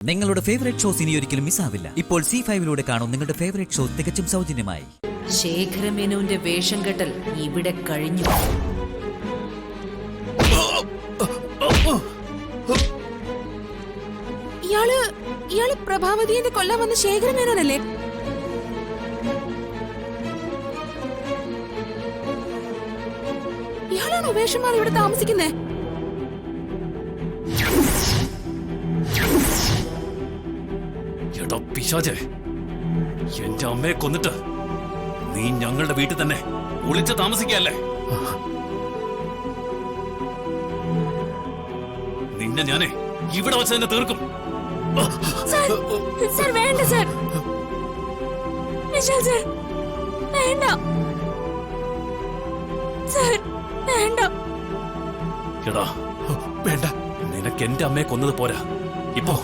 നിങ്ങളുടെ favourite shows ഇനി ഒരിക്കലും മിസ്സാവില്ല. ഇപ്പോൾ C5 കാണും നിങ്ങളുടെ ഫേവറേറ്റ് ഷോ തികച്ചും സൗജന്യമായി. ശേഖരമേനോന്റെ വേഷം കെട്ടൽ ഇവിടെ കഴിഞ്ഞു. ഇയാള് പ്രഭാവതിയെ കൊല്ലാൻ വന്ന ശേഖരമേനോനല്ലേ? ഇയാളാണോ വേഷം മാറി ഇവിടെ താമസിക്കുന്നേ? പിശാചേ, എന്റെ അമ്മയെ കൊന്നിട്ട് നീ ഞങ്ങളുടെ വീട്ടിൽ തന്നെ ഒളിച്ച് താമസിക്കല്ലേ? നിന്നെ ഞാനേ ഇവിടെ വെച്ച് തന്നെ തീർക്കും. വേണ്ട സർ, വിശാൽ സർ, വേണ്ട സർ, വേണ്ട. എടാ വേണ്ട, നിനക്ക് എന്റെ അമ്മയെ കൊന്നത് പോരാ, ഇപ്പോ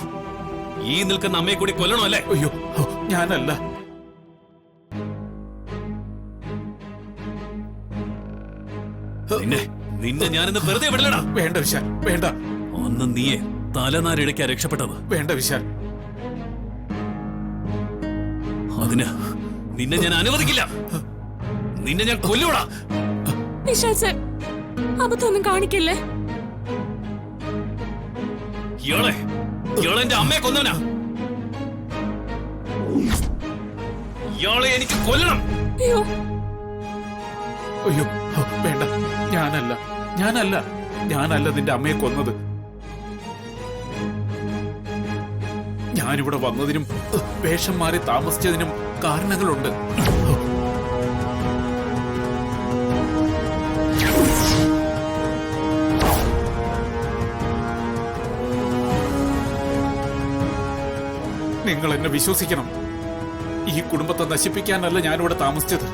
ഈ നിൽക്കുന്ന അമ്മയെ കൂടി കൊല്ലണോ അല്ലേ? അയ്യോ, ഞാനല്ല. നിന്നെ ഞാനിന്ന് വെറുതെ വിടലടാ. വേണ്ട വിശാൽ, വേണ്ട. അന്ന് നീയെ തലനാരിഴയ്ക്കാ രക്ഷപ്പെട്ടത്. വേണ്ട വിശാൽ, അതിന് നിന്നെ ഞാൻ അനുവദിക്കില്ല. നിന്നെ ഞാൻ കൊല്ലൂടാ. വിശാൽ സർ, അബദ്ധമൊന്നും കാണിക്കല്ലേ. ഇയാളെ എന്റെ അമ്മയെ കൊന്നവനാ. ഇയാളെ എനിക്ക് കൊല്ലണം. അയ്യോ അയ്യോ, വേണ്ട. ഞാനല്ല നിന്റെ അമ്മയെ കൊന്നത്. ഞാനിവിടെ വന്നതിനും വേഷം മാറി താമസിച്ചതിനും കാരണങ്ങളുണ്ട്. നിങ്ങൾ എന്നെ വിശ്വസിക്കണം. ഈ കുടുംബത്തെ നശിപ്പിക്കാനല്ല ഞാനിവിടെ താമസിച്ചത്.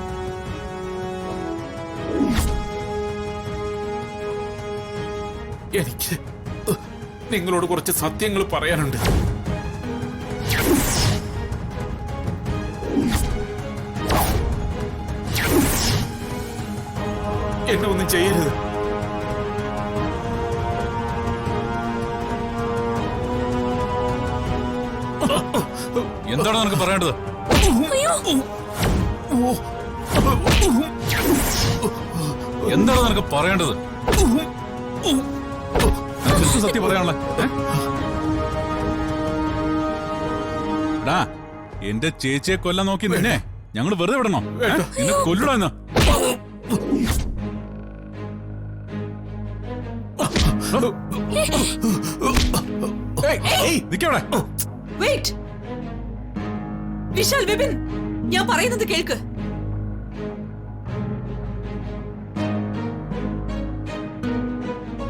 എനിക്ക് നിങ്ങളോട് കുറച്ച് സത്യങ്ങൾ പറയാനുണ്ട്. എന്നെ ഒന്നും ചെയ്യരുത്. എന്താണ് നിനക്ക് പറയേണ്ടത്? എന്താണ് നിനക്ക് പറയേണ്ടത്? സത്യം പറയാനുള്ള എന്റെ ചേച്ചിയെ കൊല്ലാൻ നോക്കി നിന്നെ ഞങ്ങൾ വെറുതെ വിടണോ? നിന്നെ കൊല്ലണോ എന്ന്? നിക്കവിടെ. വിശാൽ, വിപിൻ, ഞാൻ പറയുന്നത് കേൾക്ക്.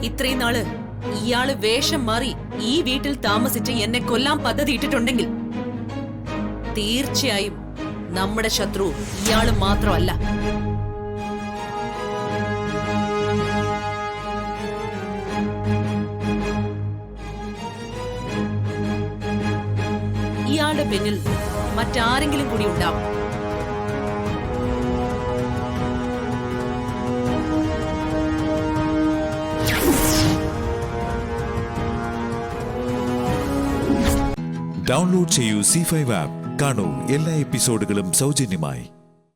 ഇത്രയും നാള് ഇയാള് വേഷം മാറി ഈ വീട്ടിൽ താമസിച്ച് എന്നെ കൊല്ലാൻ പദ്ധതി ഇട്ടിട്ടുണ്ടെങ്കിൽ തീർച്ചയായും നമ്മുടെ ശത്രു ഇയാള് മാത്രമല്ല. ഇയാളുടെ പിന്നിൽ മറ്റാരെങ്കിലും കൂടി ഉണ്ടാവും. ഡൗൺലോഡ് ചെയ്യൂ C5 ആപ്പ്. കാണൂ എല്ലാ എപ്പിസോഡുകളും സൗജന്യമായി.